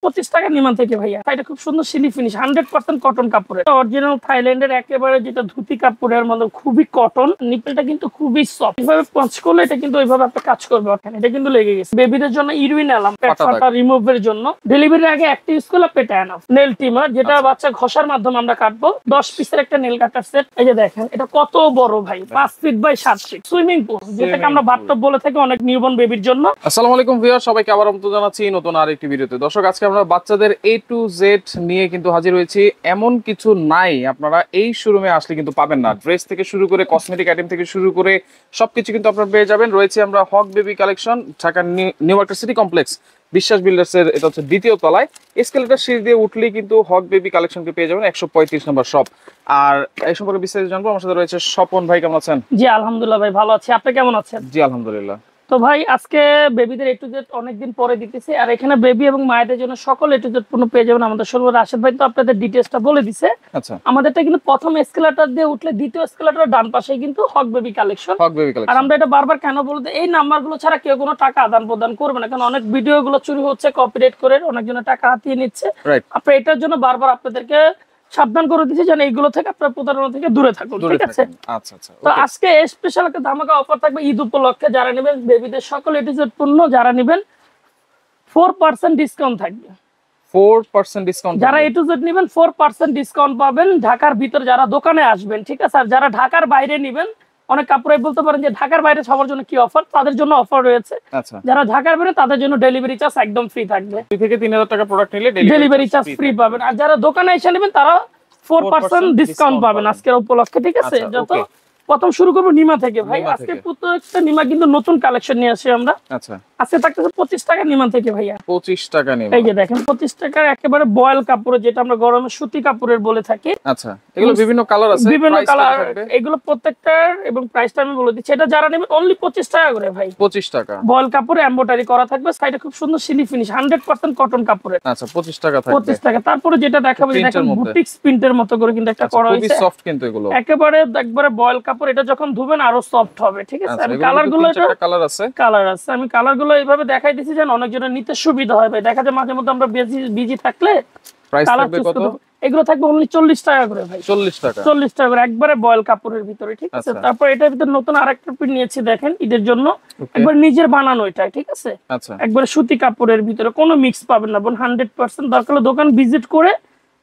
25 টাকা নিমান থেকে ভাইয়া। এটা খুব সুন্দর সিলি ফিনিশ 100% কটন কাপড়ের, অরিজিনাল থাইল্যান্ডের একেবারে যেটা ধুতি কাপড়ের মধ্যে খুবই কটন, নিপলটা কিন্তু খুবই সফট। এভাবে পাঁচ করলে এটা কিন্তু ওইভাবে একটা কাজ করবে। এটা কিন্তু লেগে গেছে। বেবিদের জন্য ইরুইন এলাম পেট ফাটা রিমুভের জন্য, ডেলিভারির আগে একটা ইউজ করলে পেটে এনাফ। নেল ট্রিমার যেটা বাচ্চা ঘষার মাধ্যমে আমরা কাটবো, 10 পিসের একটা নেল কাটার সেট। এই যে দেখেন এটা কত বড় ভাই, 5 feet by 7 feet. Swimming pool যেটাকে আমরা বাথটব বলে থাকি অনেক নিউবর্ন বেবির জন্য। আসসালামু আলাইকুম ভিউয়ার, সবাইকে আবার আমন্ত্রণ জানাচ্ছি নতুন আরেকটি ভিডিওতে। দর্শক, আজকে আমরা বাচ্চাদের A to Z নিয়ে কিন্তু হাজির হয়েছি। এমন কিছু নাই আপনারা এই শোরুমে আসলে কিন্তু পাবেন না। ড্রেস থেকে শুরু করে কসমেটিক আইটেম থেকে শুরু করে সবকিছু কিন্তু আপনারা পেয়ে যাবেন। রয়েছে আমরা Haque Baby Collection, Dhaka New Market City Complex, Biswas Builders এর এটা হচ্ছে দ্বিতীয় তলায়। এসকেলেটর সিঁড়ি দিয়ে উঠলেই কিন্তু হক বেবি কালেকশনকে পেয়ে যাবেন, 135 নম্বর শপ। আর এই সম্পর্কে বিস্তারিত জানবো। আমার সাথে রয়েছে স্বপন ভাই। কেমন আছেন? জি আলহামদুলিল্লাহ ভাই, ভালো আছি। আপনি কেমন আছেন? জি আলহামদুলিল্লাহ। তো ভাই আজকে বেবিদের A to Z অনেকদিন পরে দিতেছি, আর এখানে বেবি এবং মায়েদের জন্য সকল A to Z পণ্য পেয়ে যাবেন আমাদের শোরুমে। রাশেদ ভাই তো আপনাদের ডিটেইলসটা বলে দিছে। আচ্ছা, আমাদেরটা কিন্তু প্রথম এসকেলেটর দিয়ে উঠলে দ্বিতীয় এসকেলেটরের ডান পাশেই কিন্তু হক বেবি কালেকশন। হক বেবি কালেকশন। আর আমরা এটা বারবার কেন বলতে, এই নাম্বারগুলো ছাড়া কেউ কোনো টাকা আদান প্রদান করবে না, কারণ অনেক ভিডিওগুলো চুরি হচ্ছে, কপিরাইট করে অনেকজনের টাকা হাতিয়ে নিচ্ছে। আপনি এটার জন্য বারবার আপনাদেরকে সাবধান করে দিচ্ছি যেন এইগুলো থেকে আপনার প্রতারণা থেকে দূরে থাকুন, ঠিক আছে? আচ্ছা আচ্ছা। তো আজকে স্পেশাল একটা ধামাকা অফার থাকবে ঈদ উপলক্ষে। যারা নেবেন বেবিদের সকল A to Z পণ্য যারা নেবেন 4% ডিসকাউন্ট থাকবে। 4% ডিসকাউন্ট যারা A to Z নেবেন 4% ডিসকাউন্ট পাবেন ঢাকার ভিতর যারা দোকানে আসবেন, ঠিক আছে? আর যারা ঢাকার বাইরে নেবেন, অনেক কাপড়ে বলতে পারেন যে ঢাকার বাইরে সবার জন্য কি অফার, তাদের জন্য অফার রয়েছে। আচ্ছা, যারা ঢাকার বাইরে তাদের জন্য ডেলিভারি চার্জ একদম ফ্রি থাকবে। 2 থেকে 3000 টাকা প্রোডাক্ট নিলে ডেলিভারি চার্জ ফ্রি পাবেন। আর যারা দোকানে এসে নেবেন তারা 4% ডিসকাউন্ট পাবেন আজকের উপলক্ষে, ঠিক আছে? যত প্রথম শুরু করবো নিমা থেকে ভাই। আজকে প্রত্যেকটা নিমা কিন্তু নতুন কালেকশন নিয়ে আসি আমরা। আচ্ছা, আজকে থাকতেছে 25 টাকা নিমা থেকে ভাইয়া। 25 টাকা নিমা। এই যে দেখেন 25 টাকার একেবারে বয়েল কাপড়ে, যেটা আমরা গরমে সুতি কাপড়ের বলে থাকি। আচ্ছা, এগুলো বিভিন্ন কালার আছে, বিভিন্ন কালার, এগুলো প্রত্যেকটার এবং প্রাইসটা আমি বলে দিচ্ছি। এটা যারা নেবে অনলি 25 টাকা করে ভাই। 25 টাকা। বয়েল কাপড়ে এমব্রয়ডারি করা থাকবে, সাইডে খুব সুন্দর সিলি ফিনিশ 100% কটন কাপড়ের। আচ্ছা, 25 টাকা থাকবে। 25 টাকা। তারপরে যেটা দেখাবো, দেখেন বুটিক্স প্রিন্টের মতো করে কিন্তু একটা করা হয়েছে, খুবই সফট কিন্তু এগুলো। একেবারে বয়েল কাপড়। এটা যখন ধুবেন আরো সফট হবে, ঠিক আছে? আমি কালারগুলো, এটা কালার আছে, আমি কালারগুলো এইভাবে দেখাই দিছি যেন অনেকজনের নিতে সুবিধা হয় ভাই। দেখা যায় মাঝে মধ্যে আমরা বিজি থাকলে প্রাইস থাকবে কত? এগুলো থাকবে অনলি 40 টাকা করে ভাই। 40 টাকা। 40 টাকা করে একবারে বয়েল কাপড়ের ভিতরে, ঠিক আছে? তারপর এটার ভিতরে নতুন আরেকটা প্রিন্ট নিয়েছি দেখেন ঈদের জন্য, একবার নিজের বানানো এটা, ঠিক আছে? আচ্ছা, একবারে সুতি কাপড়ের ভিতরে কোনো মিক্স পাবেন না বোন, 100%। দরকার হলে দোকান ভিজিট করে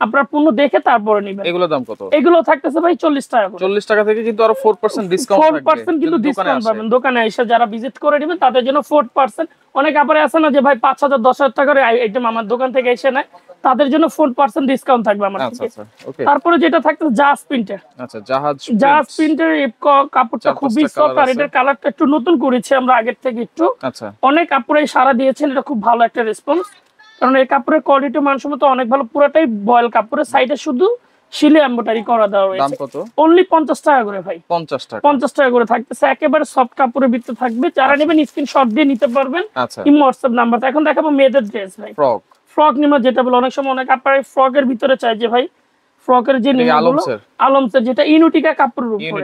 আপনার পণ্য দেখে তারপরে নেবেন। এগুলোর দাম কত? এগুলো থাকতেছে ভাই 40 টাকা করে। 40 টাকা থেকে কিন্তু আরো 4% ডিসকাউন্ট থাকবে। 4% কিন্তু ডিসকাউন্ট পাবেন দোকানে এসে যারা ভিজিট করে নেবেন তাদের জন্য 4%। অনেক আবার আছে না যে ভাই 5000 10000 টাকার আইটেম আমার দোকান থেকে এসে নেয়, তাদের জন্য 4% ডিসকাউন্ট থাকবে আমার থেকে। আচ্ছা, ওকে। তারপরে যেটা থাকতেছে জাহাজ প্রিন্টের। আচ্ছা, জাহাজ প্রিন্টের কাপড়টা খুবই সফট, আর এটার কালারটা একটু নতুন করেছি আমরা আগের থেকে একটু। আচ্ছা, অনেক কাপড়েই সারা দিয়েছেন, এটা খুব ভালো একটা রেসপন্স, কারণ এই কাপড়ের কোয়ালিটি মানসম্মত অনেক ভালো। পুরোটাই বয়েল কাপড়ের, সাইডে শুধু শিলে এমব্রয়ডারি করা দেওয়া হয়েছে। দাম কত? অনলি 50 টাকা করে ভাই। 50 টাকা করে থাকতেছে, একেবারে সফট কাপড়ের ভিতরে থাকবে। যারা নেবেন স্ক্রিনশট দিয়ে নিতে পারবেন। আচ্ছা, ইমো হোয়াটসঅ্যাপ নাম্বার। এখন দেখাবো মেয়েদের ড্রেস ভাই, ফ্রক নিমা যেটা বলে। অনেক সময় অনেক আপনারা ফ্রকের ভিতরে চাই যে ভাই ফ্রকের যে নিমাগুলো আলমসের, যেটা ইউনিটিকা কাপড়ের উপরে।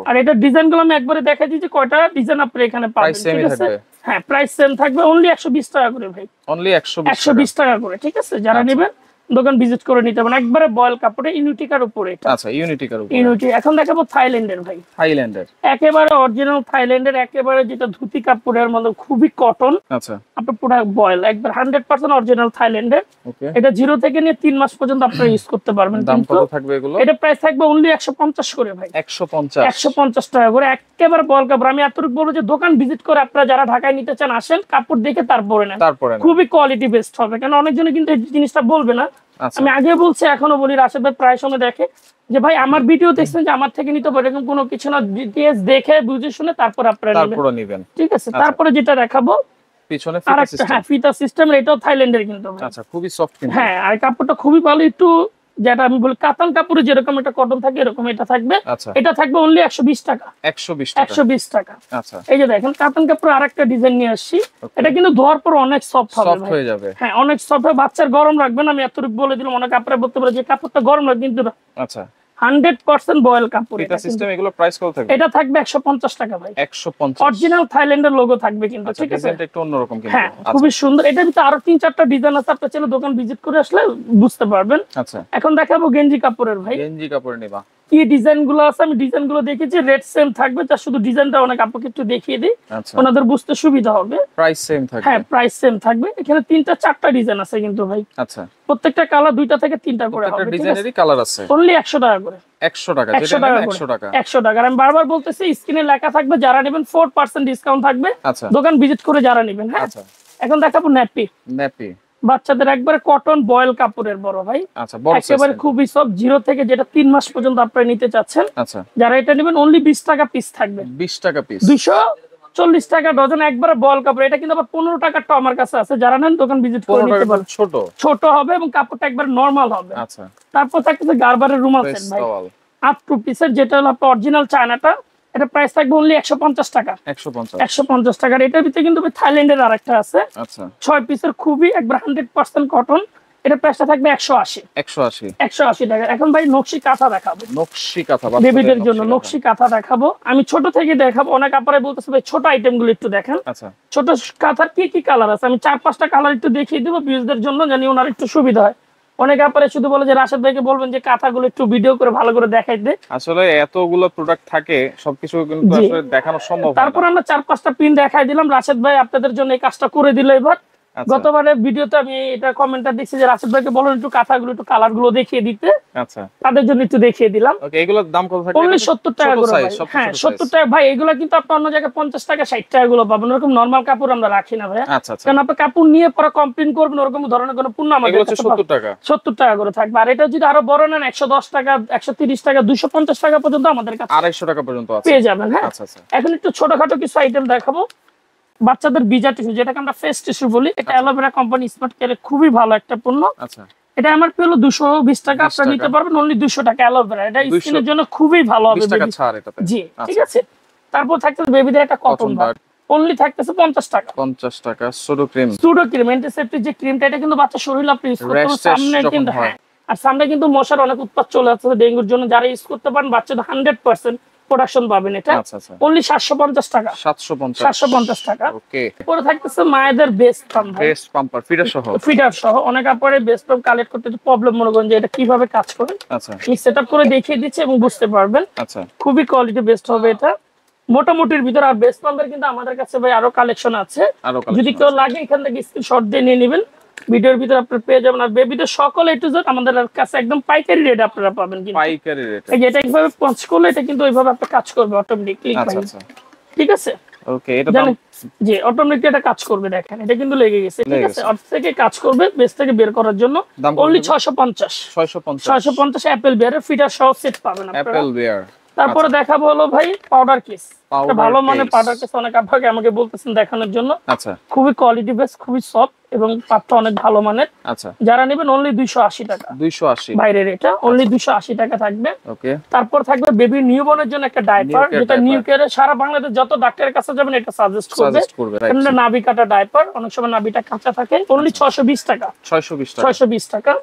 আর এটা ডিজাইনগুলো আমি একবারে দেখাই দিই যে কয়টা ডিজাইন আপনি এখানে পাবেন, ঠিক আছে? হ্যাঁ, প্রাইস সেম থাকবে, অনলি 120 টাকা করে ভাই। অনলি 120 টাকা করে, ঠিক আছে? যারা নেবেন দোকান ভিজিট করে নিতে পারেন। একবারে বয়েল কাপড়ে ইউনিটিকার উপরে এটা। আচ্ছা, ইউনিটিকার উপরে। ইউনিটি। এখন দেখাবো থাইল্যান্ডের ভাই। থাইল্যান্ডের একেবারে অরিজিনাল থাইল্যান্ডের একেবারে যেটা ধুতি কাপড়ের মধ্যে খুবই কটন। আচ্ছা, আপনার পুরো বয়েল একবার 100% অরিজিনাল থাইল্যান্ডের। ওকে। এটা 0 থেকে নিয়ে 3 মাস পর্যন্ত আপনারা ইউজ করতে পারবেন। দাম কত থাকবে এগুলো? এটা প্রাইস থাকবে অনলি 150 করে ভাই। 150 টাকা করে একেবারে বয়েল কাপড়। আমি এতটুকু বলবো যে দোকান ভিজিট করে আপনারা যারা ঢাকায় নিতে চান আসেন, কাপড় দেখে তারপরে নেন, খুবই কোয়ালিটি বেস্ট হবে। কারণ অনেকজনে কিন্তু এই জিনিসটা বলবে না, আমি আগে বলছি এখনো বলি। রাশেদ ভাই প্রায় সময় দেখে যে ভাই আমার ভিডিও দেখছেন যে আমার থেকে নিতে পারে, এরকম কোনো কিছু না, ডিটেইলস দেখে বুঝে শুনে তারপর আপনারা নেবেন, ঠিক আছে? তারপরে যেটা দেখাবো পিছনে ফিতা সিস্টেম, এটাও থাইল্যান্ডের কিন্তু ভাই। আচ্ছা, খুবই সফট কিন্তু। হ্যাঁ, আর কাপড়টা খুবই ভালো, একটু যেটা আমি বলি কাতান কাপড়ে যেরকম একটা কটন থাকে এরকম এটা থাকবে। এটা থাকবে অনলি 120 টাকা। 120 টাকা। আচ্ছা, এই যে দেখেন কাতান কাপড়ে আরেকটা ডিজাইন নিয়ে আসছি। এটা কিন্তু ধোয়ার পর অনেক সফট হবে ভাই। হয়ে যাবে। হ্যাঁ, অনেক সফট হবে। বাচ্চার গরম রাখবেন, আমি এতটুকু বলে দিলাম। অনেক কাপড়ে বলতে পারে যে কাপড়টা গরম রাখবে, কিন্তু আচ্ছা, 100% বয়েল কাপড়। এটা সিস্টেম, এগুলো প্রাইস কত থাকবে? এটা থাকবে 150 টাকা ভাই। 150 অরিজিনাল থাইল্যান্ডের লোগো থাকবে কিন্তু, ঠিক আছে? ডিজাইনটা একটু অন্যরকম কিন্তু। হ্যাঁ, খুবই সুন্দর। এটার ভিতরে আরো 3-4টা ডিজাইন আছে, আপনি চাইলে দোকান ভিজিট করে আসলে বুঝতে পারবেন। আচ্ছা, এখন দেখাবো গেঞ্জি কাপড়ের ভাই। গেঞ্জি কাপড় নিবা, কি ডিজাইন গুলো আছে আমি ডিজাইন গুলো দেখেছি, রেট সেম থাকবে, তার শুধু ডিজাইনটা অনেক আপনাকে একটু দেখিয়ে দিই, আচ্ছা ওনাদের বুঝতে সুবিধা হবে। প্রাইস সেম থাকবে? হ্যাঁ, প্রাইস সেম থাকবে। এখানে 3-4টা ডিজাইন আছে কিন্তু ভাই। আচ্ছা, প্রত্যেকটা কালার 2টা থেকে 3টা করে হবে, প্রত্যেকটা ঠিক আছে? ডিজাইনেরই কালার আছে। অনলি 100 টাকা করে। 100 টাকা, 100 যেটা টাকা নেবেন করে। 100 টাকা। 100 টাকা। আর আমি বারবার বলতেছি, স্ক্রিনে লেখা থাকবে, যারা নেবেন 4% ডিসকাউন্ট থাকবে, আচ্ছা দোকান ভিজিট করে যারা নেবেন। হ্যাঁ, আচ্ছা, এখন দেখাবো ন্যাপি। ন্যাপি, বাচ্চাদের একবারে কটন বয়েল কাপড়ের বড় ভাই, আচ্ছা বড় সাইজ একেবারে খুবই সফট, 0 থেকে যেটা 3 মাস পর্যন্ত আপনারা নিতে চাচ্ছেন, আচ্ছা যারা এটা নেবেন অনলি 20 টাকা পিস থাকবে। 20 টাকা পিস, 240 টাকা ডজন, একবারে বল কাপড়। এটা কিন্তু আবার 15 টাকারটা আমার কাছে আছে, যারা নেন দোকান ভিজিট করে 15 নিতে টাকা পারেন। ছোট ছোট হবে এবং কাপড়টা একবার নরমাল হবে। আচ্ছা, তারপর থাকতেছে গারবারের রুমাল সেট প্রেস ভাই, টাওয়াল 8 পিসের, যেটা হলো আপনার অরিজিনাল চায়নাটা। এটা প্রাইস থাকবে অনলি 150 টাকা। 150 150 টাকার। এটার ভিতরে কিন্তু থাইল্যান্ডের আরেকটা আছে, আচ্ছা 6 পিসের, খুবই একবার 100% কটন। এটা প্রাইসটা থাকবে 180 180 টাকা। এখন ভাই নকশি কাঁথা দেখাবো, নকশি কাঁথা বেবিদের জন্য নকশি কাঁথা দেখাবো। আমি ছোট থেকে দেখাবো, অনেক আপনারা বলতেছে ভাই ছোট আইটেম গুলো একটু দেখেন। আচ্ছা, ছোট কাঁথার কি কি কালার আছে আমি 4-5টা কালার একটু দেখিয়ে দিব ভিউজদের জন্য, জানি ওনার একটু সুবিধা হয়। অনেকে আপনারা শুধু বলে যে রাশেদ ভাইকে বলবেন যে কাঁথাগুলো একটু ভিডিও করে ভালো করে দেখাইতে। আসলে এতগুলো প্রোডাক্ট থাকে, সবকিছু কিন্তু জি। আসলে দেখানো সম্ভব হয় না। তারপর আমরা 4-5টা পিন দেখাই দিলাম, রাশেদ ভাই আপনাদের জন্য এই কাজটা করে দিল এবার। আচ্ছা, গতবারের ভিডিওতে আমি এটা কমেন্টটা দেখছি যে রাশেদ ভাইকে বলেন একটু কাঁথাগুলো একটু কালার গুলো দেখিয়ে দিতে, আচ্ছা তাদের জন্য একটু দেখিয়ে দিলাম। ওকে, এগুলোর দাম কত থাকবে? অনলি 70 টাকা করে ভাই। সব হ্যাঁ, ছোট 70 size। টাকা ভাই। এগুলো কিন্তু আপনি অন্য জায়গায় 50 টাকা 60 টাকা গুলো পাবেন, ওরকম নরমাল কাপড় আমরা রাখি না ভাই। আচ্ছা আচ্ছা, কারণ আপনি কাপড় নিয়ে পরে কমপ্লেইন করবেন, ওরকম ধরনের কোনো পণ্য আমাদের এগুলো হচ্ছে কাছে 70 টাকা। 70 টাকা করে থাকবে। আর এটা যদি আরো বড় নেন 110 টাকা, 130 টাকা, 250 টাকা পর্যন্ত আমাদের কাছে 250 টাকা পর্যন্ত আছে, পেয়ে যাবেন। হ্যাঁ, আচ্ছা আচ্ছা, এখন একটু ছোটখাটো কিছু আইটেম দেখাবো। বাচ্চাদের বিজা টিস্যু, যেটাকে আমরা ফেস টিস্যু বলি, এটা অ্যালোভেরা কোম্পানি স্মার্ট কেয়ারের খুবই ভালো একটা পণ্য। আচ্ছা এটা আমার পেলো 220 টাকা, 20 আপনারা টাকা। নিতে পারবেন অনলি 200 টাকা অ্যালোভেরা। এটা 200 স্কিনের জন্য খুবই ভালো হবে। 20 টাকা baby। ছাড় এটাতে। জি, ঠিক আচ্ছা। আছে। তারপর থাকতেছে বেবিদের একটা cotton Cotton bag, bud। Only থাকতেছে 50 টাকা। 50 টাকা। Sudo cream, sudo cream, antiseptic যে ক্রিমটা, এটা কিন্তু বাচ্চা শরীরে আপনি ইউজ করতে পারেন। Rash ট্যাশ সামনে যখন কিন্তু হয়। হ্যাঁ, আর সামনে কিন্তু মশার অনেক উৎপাত চলে আসছে ডেঙ্গুর জন্য, যারা ইউজ করতে পারেন বাচ্চাদের 100% প্রোডাকশন পাবেন। এটা আচ্ছা আচ্ছা, অনলি 750 টাকা। 750 750 টাকা। ওকে। পরে থাকতেছে মায়েদের best pump, best pumper feeder সহ, ফিডার সহ। অনেক আপনারা বেস্ট পাম্প কালেক্ট করতে প্রবলেম মনে করেন যে এটা কিভাবে কাজ করে, আচ্ছা আমি সেটআপ করে দেখিয়ে দিচ্ছি এবং বুঝতে পারবেন। আচ্ছা, খুবই কোয়ালিটি বেস্ট হবে এটা, মোটামুটির ভিতর। আর বেস্ট পাম্পের কিন্তু আমাদের কাছে ভাই আরো কালেকশন আছে, আরো যদি কেউ লাগে এখান থেকে স্ক্রিনশট দিয়ে নিয়ে নেবেন, ভিডিওর ভিতর আপনারা পেয়ে যাবেন। আর বেবিদের সকল এ টু জেড আমাদের কাছে একদম পাইকারি রেট আপনারা পাবেন কিন্তু। পাইকারি রেট, এই যে এটা এইভাবে পঞ্চ করলে এটা কিন্তু ওইভাবে আপনার কাজ করবে অটোমেটিকলি, আচ্ছা আচ্ছা, ঠিক আছে? ওকে। এটা দাম জানেন যে অটোমেটিক এটা কাজ করবে, দেখেন এটা কিন্তু লেগে গেছে, ঠিক লেগে আছে? গেছে। অর্থ থেকে কাজ করবে, বেস থেকে বের করার জন্য দাম কত অনলি দিবেন? 650 650 অ্যাপেল বিয়ারের ফিটার সহ সেট পাবেন আপনারা। অ্যাপেল বিয়ার। তারপরে দেখাবো হলো ভাই পাউডার কেস, Powder ভালো মানে case। Powder case. অনেক আপনাকে আমাকে বলতেছেন দেখানোর জন্য, আচ্ছা খুবই কোয়ালিটি বেস, খুবই সফট এবং পাতটা অনেক ভালো মানের। আচ্ছা, যারা নেবেন অনলি 280 টাকা 280 বাইরের, এটা অনলি 280 টাকা থাকবে। ওকে। তারপর থাকবে বেবি নিউবর্নের জন্য একটা ডাইপার, New care যেটা diaper। নিউ কেয়ারে সারা বাংলাদেশ যত ডাক্তারের কাছে যাবেন এটা সাজেস্ট করবে। সাজেস্ট করবে, রাইট। এটা নাভি কাটা ডাইপার, অনেক সময় নাভিটা কাঁচা থাকে, অনলি 620 টাকা 620 টাকা। 620 টাকা।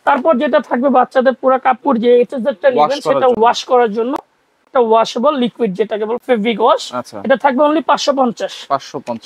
তারপর যেটা থাকবে বাচ্চাদের পুরো কাপড়, যে এটাজেরটা নেবেন করার সেটা জন্য। ওয়াশ করার জন্য একটা ওয়াশেবল লিকুইড, যেটাকে বলে ফেব্রিক ওয়াশ, আচ্ছা এটা থাকবে অনলি 550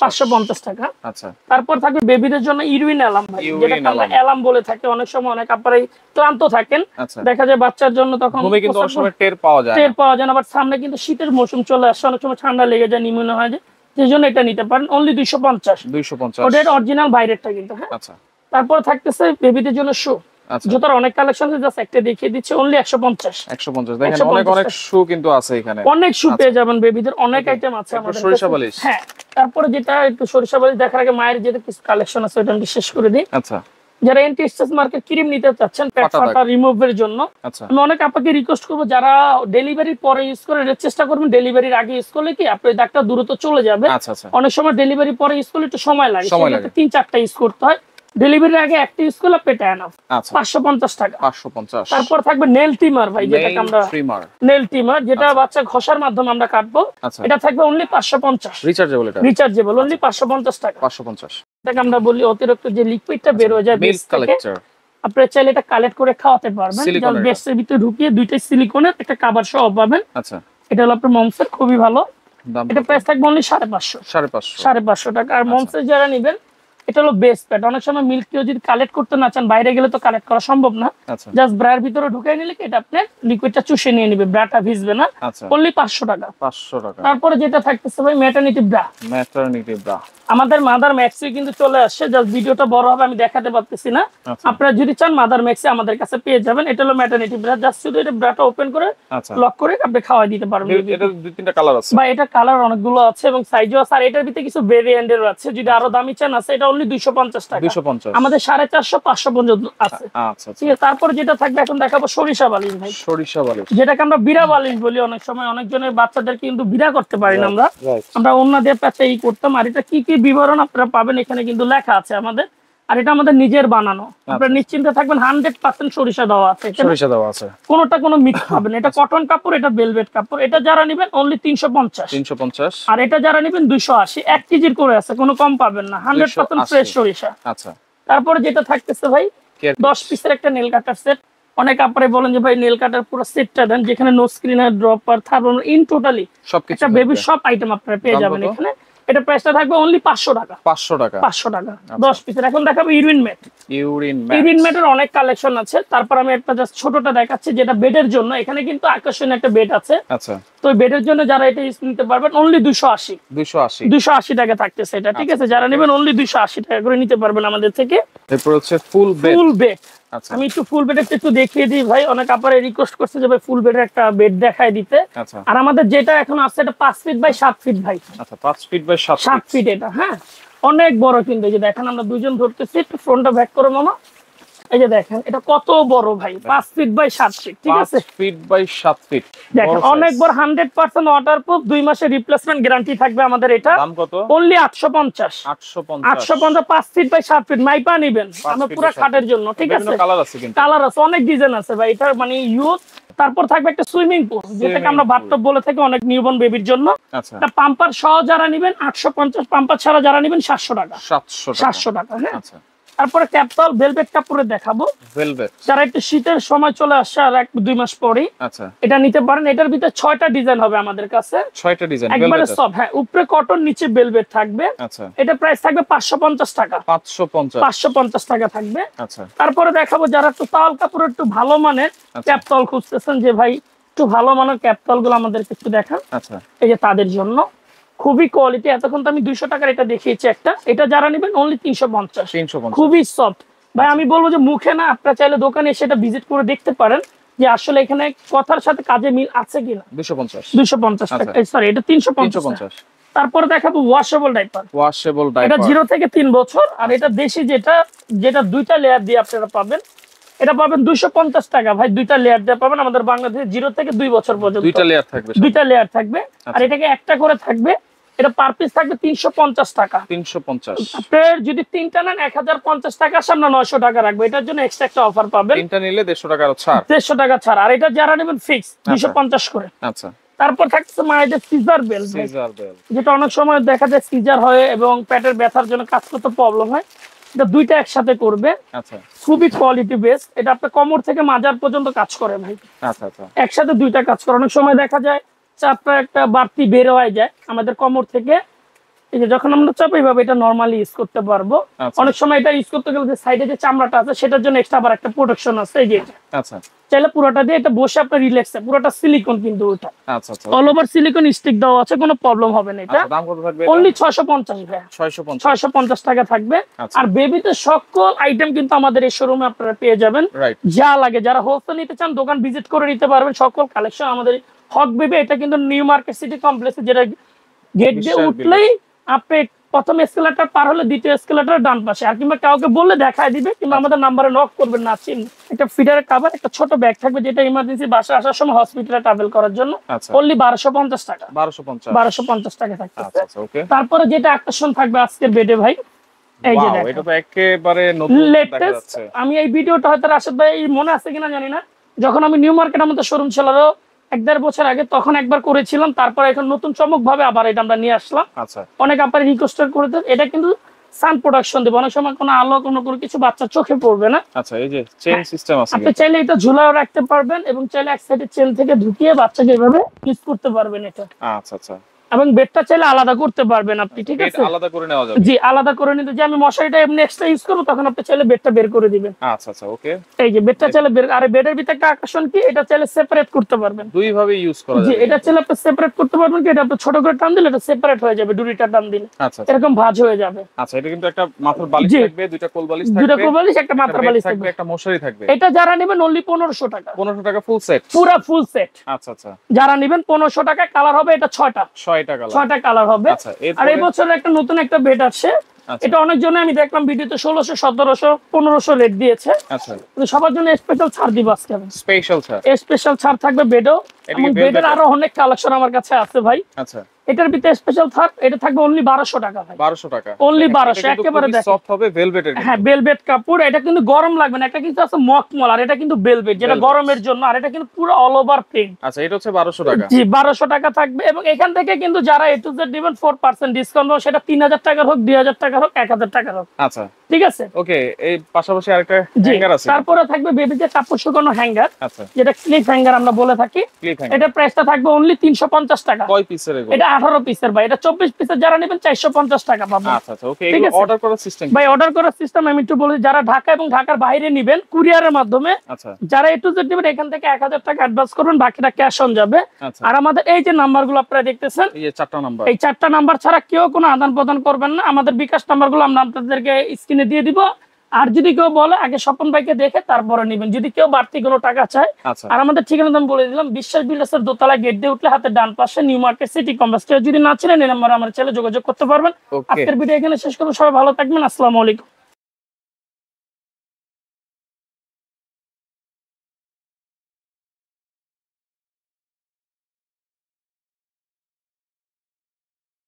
550 টাকা। আচ্ছা, তারপর থাকবে বেবিদের জন্য ইউরিন অ্যালার্ম ভাই, Urine যেটাকে আমরা alarm। অ্যালার্ম বলে থাকি। অনেক সময় অনেক আপনারাই ক্লান্ত থাকেন, আচ্ছা। দেখা যায় বাচ্চার জন্য তখন ঘুমে কিন্তু অনেক সময় টের পাওয়া যায় টের না। পাওয়া যায় না, বাট সামনে কিন্তু শীতের মৌসুম চলে আসছে, অনেক সময় ঠান্ডা লেগে যায়, নিউমোনিয়া হয় যায়, সেই জন্য এটা নিতে পারেন অনলি 250। 250 ওটার অরিজিনাল বাইরেরটা কিন্তু। হ্যাঁ, আচ্ছা তারপর থাকতেছে বেবিদের জন্য শু, আচ্ছা, জুতার অনেক কালেকশন আছে, জাস্ট একটা দেখিয়ে দিচ্ছি অনলি 150। 150 দেখেন, 150 অনেক অনেক শু কিন্তু আছে এখানে। অনেক শু আচ্ছা। পেয়ে যাবেন বেবিদের, অনেক আইটেম আছে তারপর আমাদের সরিষা কাছে। বালিশ। হ্যাঁ, তারপরে যেটা একটু সরিষা বালিশ দেখার আগে মায়ের যেটা কিছু কালেকশন আছে ওটা আমি শেষ করে দিই। আচ্ছা যারা এন্টি স্ট্রেস মার্কেট ক্রিম নিতে চাচ্ছেন পেট পাটা ফাটা রিমুভের জন্য, আচ্ছা, আমি অনেক আপনাকে রিকোয়েস্ট করবো যারা ডেলিভারির পরে ইউজ করে এর চেষ্টা করবেন ডেলিভারির আগে ইউজ করলে কি আপনার দাগটা দ্রুত চলে যাবে। আচ্ছা আচ্ছা, অনেক সময় ডেলিভারি পরে ইউজ করলে একটু সময় লাগে, সময় সেক্ষেত্রে লাগে। 3-4টা ইউজ করতে হয়। ডেলিভারির আগে একটা ইউজ করলে পেটে এনাফ, আচ্ছা 550 টাকা। 550। তারপর থাকবে নেল ট্রিমার ভাই, যেটাকে আমরা ট্রিমার, নেল ট্রিমার, যেটা আচ্ছা। বাচ্চা ঘষার মাধ্যমে আমরা কাটবো, আচ্ছা, এটা থাকবে অনলি 550। রিচার্জেবল এটা রিচার্জেবল, অনলি 550 টাকা। 550। এটাকে আমরা বলি অতিরিক্ত যে লিকুইডটা বের হয়ে যায় মিল্ক বেস থেকে, কালেক্টর, আপনারা চাইলে এটা কালেক্ট করে খাওয়াতে পারবেন। সিলিকনের বেস্টের ভিতরে ঢুকিয়ে দুইটাই সিলিকনের, একটা কভার সহ পাবেন। আচ্ছা, এটা হলো আপনার মমসের, খুবই ভালো। দাম এটা প্রাইস থাকবে অনলি 550 550 টাকা। আর মমসের যারা নেবেন, এটা হলো বেস্ট প্যাড। অনেক সময় মিল্ক কেউ যদি কালেক্ট করতে না চান, বাইরে গেলে তো কালেক্ট করা সম্ভব না, জাস্ট ব্রার ভিতরে ঢুকিয়ে নিলে এটা আপনার লিকুইডটা চুষে নিয়ে নেবে, ব্রাটা ভিজবে না। অনলি 500 টাকা। তারপরে যেটা থাকতেছে ভাই ম্যাটারনিটি ব্রা, আমাদের মাদার ম্যাক্সে কিন্তু চলে আসছে, জাস্ট ভিডিওটা বড় হবে আমি দেখাতে পারতেছি না। আপনারা যদি চান মাদার ম্যাক্সে আমাদের কাছে পেয়ে যাবেন। এটা হলো ম্যাটারনিটি ব্রা, জাস্ট শুধু এটা ব্রাটা ওপেন করে লক করে আপনি খাওয়াই দিতে পারবেন। এটা দুই তিনটা কালার আছে বা এটা কালার অনেকগুলো আছে এবং সাইজও আছে। আর এটার ভিতরে কিছু ভেরিয়েন্টের আছে, যদি আরো দামি চান আছে। এটা অনলি 250 টাকা, আমাদের 450 500 পর্যন্ত আছে। ঠিক আছে, তারপরে যেটা থাকবে এখন দেখাবো সরিষা বালিশ ভাই। সরিষা বালিশ যেটাকে আমরা বিড়া বালিশ বলি। অনেক সময় অনেকজনের বাচ্চাদের কিন্তু বিড়া করতে পারি না আমরা অন্যদের কাছে এই করতাম। আর এটা কি কি বিবরণ আপনারা পাবেন এখানে কিন্তু লেখা আছে আমাদের। আর এটা আমাদের নিজের বানানো, আপনারা নিশ্চিন্তে থাকবেন 100% সরিষা দেওয়া আছে, কোনোটা কোনো মিক্স হবে না। এটা কটন কাপড়, এটা ভেলভেট কাপড়। এটা যারা নেবেন অনলি 350, আর এটা যারা নেবেন 280। 1 কেজির করে আছে, কোনো কম পাবেন না, 100% ফ্রেশ সরিষা। তারপরে যেটা থাকতেছে ভাই 10 পিসের একটা নেল কাটার সেট। অনেক আপনারা বলেন যে ভাই নেল কাটার পুরো সেটটা দেন, যেখানে no screener, dropper, thermometer, in totally একটা বেবি সব আইটেম আপনারা পেয়ে যাবেন এখানে। এটা প্রাইসটা থাকবে অনলি 500 টাকা। 500 টাকা 10 পিসের। এখন দেখাবো ইউরিন ম্যাটের অনেক কালেকশন আছে। তারপর আমি একটা জাস্ট ছোটটা দেখাচ্ছি, যেটা বেডের জন্য। এখানে কিন্তু আকর্ষণীয় একটা বেড আছে। তো বেডের জন্য যারা এটা ইউজ নিতে পারবেন অনলি 280 টাকা থাকতেছে এটা। ঠিক আছে, যারা নেবেন অনলি 280 টাকা করে নিতে পারবেন আমাদের থেকে। এরপর হচ্ছে ফুল বেড। আমি একটু ফুল বেড একটু দেখিয়ে দিই ভাই। অনেক আপনারা রিকোয়েস্ট করছে যে ভাই ফুল বেডের একটা বেড দেখায় দিতে। আর আমাদের যেটা এখন আছে এটা 5 ফিট বাই 7 ফিট ভাই। 5 ফিট বাই 7 ফিট এটা। হ্যাঁ, অনেক বড় কিন্তু। এই যে দেখেন আমরা দুইজন ধরতেছি, একটু ফ্রন্টটা ব্যাক করো মামা। এই যে দেখেন এটা কত বড় ভাই, 5 ফিট বাই 7 ফিট। ঠিক আছে, 5 ফিট বাই 7 ফিট দেখেন অনেক বড়, 100% ওয়াটারপ্রুফ, 2 মাসের রিপ্লেসমেন্ট গ্যারান্টি থাকবে আমাদের। এটা দাম কত? অনলি 850 5 ফিট বাই 7 ফিট মাইপা নেবেন আমরা পুরো খাটের জন্য। ঠিক আছে, কালার আছে, অনেক ডিজাইন আছে ভাই। এটা মানে ইউজ। তারপর থাকবে একটা সুইমিং পুল, যেটাকে আমরা বাথটব বলে থাকি অনেক নিউবর্ন বেবির জন্য। এটা পাম্পার সহ যারা নেবেন 850, পাম্পার ছাড়া যারা নেবেন 700 টাকা। 700 টাকা। হ্যাঁ, তারপরে ক্যাপটল ভেলভেট কাপড়ে দেখাবো, যারা একটু শীতের সময় চলে আসছে আর 1-2 মাস পরেই এটা নিতে পারেন। এটার ভিতরে 6টা ডিজাইন হবে আমাদের কাছে, 6টা ডিজাইন একবারে সব। হ্যাঁ, উপরে কটন, নিচে ভেলভেট থাকবে। এটা প্রাইস থাকবে 550 টাকা। 550 টাকা থাকবে। তারপরে দেখাবো যারা একটু তাওয়াল কাপড়ের একটু ভালো মানের ক্যাপটল খুঁজতেছেন, যে ভাই একটু ভালো মানের ক্যাপটল গুলো আমাদেরকে একটু দেখান। এই যে তাদের জন্য খুবই কোয়ালিটি। এতক্ষণ তো আমি 200 টাকার এটা দেখিয়েছি একটা। এটা যারা নেবেন অনলি 350, খুবই সফট ভাই। আমি বলবো যে মুখে না, আপনারা চাইলে দোকানে এসে এটা ভিজিট করে দেখতে পারেন যে আসলে এখানে কথার সাথে কাজে মিল আছে কিনা। 250 টাকা, সরি এটা 350। তারপরে দেখাবো ওয়াশেবল ডাইপার। এটা 0 থেকে 3 বছর। আর এটা দেশি যেটা 2টা লেয়ার দিয়ে আপনারা পাবেন, এটা পাবেন 250 টাকা ভাই। 2টা লেয়ার দিয়ে পাবেন আমাদের বাংলাদেশে 0 থেকে 2 বছর পর্যন্ত 2টা লেয়ার থাকবে। আর এটাকে একটা করে থাকবে। এটা পার পিস থাকবে 350 টাকা। 350 আপনার যদি 3টা নেন 1050 টাকা, সামনে 900 টাকা রাখবো। এটার জন্য এক্সট্রা একটা অফার পাবেন। 3টা নিলে 150 টাকা ছাড়, 150 টাকা ছাড়। আর এটা যারা নেবেন ফিক্স 250 করে। আচ্ছা, তারপর থাকছে মায়েদের সিজার বেল, যেটা অনেক সময় দেখা যায় সিজার হয় এবং পেটের ব্যথার জন্য কাজ করতে প্রবলেম হয়। এটা 2টা একসাথে করবে। আচ্ছা, খুবই কোয়ালিটি বেস্ট। এটা আপনার কোমর থেকে মাজার পর্যন্ত কাজ করে ভাই। আচ্ছা, একসাথে 2টা কাজ করে। অনেক সময় দেখা যায় চাপটা একটা বাড়তি বের হয়ে যায় আমাদের কোমর থেকে। এই যে যখন আমরা চাপ এইভাবে এটা নরমালি ইউজ করতে পারবো। অনেক সময় এটা ইউজ করতে গেলে যে সাইডে যে চামড়াটা আছে সেটার জন্য এক্সট্রা আবার একটা প্রোটেকশন আছে। এই যে আচ্ছা, চাইলে পুরোটা দিয়ে এটা বসে আপনার রিল্যাক্সে, পুরোটা সিলিকন কিন্তু ওটা। আচ্ছা, অল ওভার সিলিকন স্টিক দেওয়া আছে, কোনো প্রবলেম হবে না। এটা দাম কত থাকবে? অনলি 650 ভাই। 650 টাকা থাকবে। আর বেবিতে সকল আইটেম কিন্তু আমাদের এই শোরুমে আপনারা পেয়ে যাবেন। যা লাগে, যারা হোলসেল নিতে চান দোকান ভিজিট করে নিতে পারবেন। সকল কালেকশন আমাদের হক বেবি। এটা কিন্তু নিউ মার্কেট সিটি কমপ্লেক্সে, যেটা গেট দিয়ে উঠলেই আপনি প্রথম এসকেলেটর পার হলে দ্বিতীয় এসকেলেটর ডান পাশে। আর কিংবা কাউকে বললে দেখায় দিবে, কিংবা আমাদের নাম্বারে নক করবেন না। একটা ফিডারের কভার, একটা ছোট ব্যাগ থাকবে, যেটা ইমার্জেন্সি বাসা আসার সময় হসপিটালে ট্রাভেল করার জন্য। অনলি 1250 টাকা। 1250 টাকা থাকবে। তারপরে যেটা আকর্ষণ থাকবে আজকের বেডে ভাই, এই যে দেখেন এটা তো একেবারে নতুন দেখা যাচ্ছে। আমি এই ভিডিওটা হয়তো রাশেদ ভাই মনে আছে কিনা জানি না, যখন আমি নিউ মার্কেট আমাদের শোরুম ছিল 1-1.5 বছর আগে, তখন একবার করেছিলাম। তারপর এখন নতুন চমক ভাবে আবার এটা আমরা নিয়ে আসলাম। আচ্ছা, অনেক আপনারা রিকোয়েস্ট করে দেন। এটা কিন্তু সান প্রোডাকশন দেব, অনেক সময় কোনো আলো কোনো কিছু বাচ্চা চোখে পড়বে না। আচ্ছা, এই যে চেইন সিস্টেম আছে, আপনি চাইলে এটা ঝুলাও রাখতে পারবেন এবং চাইলে এক সাইডে চেন থেকে ঢুকিয়ে বাচ্চাকে এভাবে ইউজ করতে পারবেন এটা। আচ্ছা আচ্ছা, এবং বেডটা চাইলে আলাদা করতে পারবেন আপনি, ঠিক বেড আছে? আলাদা করে নেওয়া যাবে। জি, আলাদা করে নিতে, যে আমি মশারিটা এমনি এক্সট্রা ইউজ করব, তখন আপনি চাইলে বেডটা বের করে দিবেন। আচ্ছা আচ্ছা, ওকে। এই যে বেডটা চাইলে বের, আর বেডের ভিতরে একটা আকর্ষণ কি, এটা চাইলে সেপারেট করতে পারবেন। দুই ভাবে ইউজ করা জি, যাবে। এটা চাইলে আপনি সেপারেট করতে পারবেন, কি এটা আপনি ছোট করে টান দিলে এটা সেপারেট হয়ে যাবে, ডুরিটা টান দিলে আচ্ছা আচ্ছা, এরকম ভাঁজ হয়ে যাবে। আচ্ছা, এটা কিন্তু একটা মাথার বালিশ জি। থাকবে, দুইটা কোল বালিশ দুটো থাকবে, কোবালিশ, একটা মাথার একটা বালিশ bed থাকবে, থাকবে। একটা মশারি থাকবে। এটা যারা নেবেন অনলি 1500 টাকা, 1500 টাকা ফুল সেট। পুরো ফুল সেট। আচ্ছা আচ্ছা, যারা নেবেন 1500 টাকা। কালার হবে এটা 6টা, 6টা কালার। 6টা কালার হবে। আচ্ছা, আর এই বছর একটা নতুন একটা বেড আসছে, আচ্ছা। এটা অনেক জন্য আমি দেখলাম ভিডিওতে 1600, 1700, 1500 রেট দিয়েছে, আচ্ছা, কিন্তু সবার জন্য স্পেশাল ছাড় দিব আজকে আমি। স্পেশাল ছাড়। স্পেশাল ছাড় থাকবে বেডও, এটা কি এবং velvet বেডের এর? আরো অনেক কালেকশন আমার কাছে আছে ভাই। আচ্ছা, এটার ভিতরে স্পেশাল ছাড়, এটা থাকবে অনলি 1200 টাকা ভাই। 1200 টাকা। Only 1200, একেবারে দেখেন। সফট হবে, ভেলভেটের। হ্যাঁ, বেলভেট কাপড়, এটা কিন্তু গরম লাগবে না। একটা কিন্তু আছে মখমল, আর এটা কিন্তু বেলভেট, যেটা Velvet। গরমের জন্য, আর এটা কিন্তু পুরো অল ওভার প্রিন্ট। আচ্ছা, এটা হচ্ছে 1200 টাকা। জি, 1200 টাকা থাকবে। এবং এখান থেকে কিন্তু যারা A to Z দিবেন 4% ডিসকাউন্ট, সেটা 3000 টাকার হোক, 2000 টাকার হোক, 1000 টাকার হোক, আচ্ছা, ঠিক আছে? ওকে। এই পাশাপাশি আরেকটা জি, হ্যাঙ্গার আছে। তারপরে থাকবে বেবিদের কাপড় শুকানো হ্যাঙ্গার, আচ্ছা, যেটা ক্লিপ হ্যাঙ্গার আমরা বলে থাকি। Clip hanger. এটা প্রাইসটা থাকবে অনলি 350 টাকা। কয় পিসের এগুলো? এটা 18 পিসের ভাই, এটা 24 পিসের যারা নেবেন 450 টাকা পাবেন। আচ্ছা আচ্ছা, ওকে। ঠিক এগুলো আছে। অর্ডার করার সিস্টেম। ভাই অর্ডার করার সিস্টেম আমি একটু বলি, যারা ঢাকা এবং ঢাকার বাইরে নেবেন কুরিয়ারের মাধ্যমে, আচ্ছা যারা A to Z নেবেন এখান থেকে 1000 টাকা অ্যাডভান্স করবেন, বাকিটা ক্যাশ অন যাবে। আচ্ছা, আর আমাদের এই যে নাম্বারগুলো আপনারা দেখতেছেন, এই যে 4টা নাম্বার। এই 4টা নাম্বার ছাড়া কেউ কোনো আদান প্রদান করবেন না। আমাদের বিকাশ নাম্বারগুলো আমরা আপনাদেরকে স্ক্রিনে দিয়ে দিব। আর যদি কেউ বলে আগে স্বপন ভাইকে দেখে তারপরে নেবেন, যদি কেউ বাড়তি কোনো টাকা চায়। আচ্ছা, আর আমাদের ঠিকানা আমি বলে দিলাম, বিশ্বাস বিল্ডার্সের দোতলা গেট দিয়ে উঠলে হাতে ডান পাশে নিউ মার্কেট সিটি কমপ্লেক্স। যদি না ছিলেন এই নাম্বারে আমার চ্যানেলে যোগাযোগ করতে পারবেন। ওকে। আজকের ভিডিও এখানে শেষ করবো, সবাই ভালো থাকবেন, আসসালামু আলাইকুম।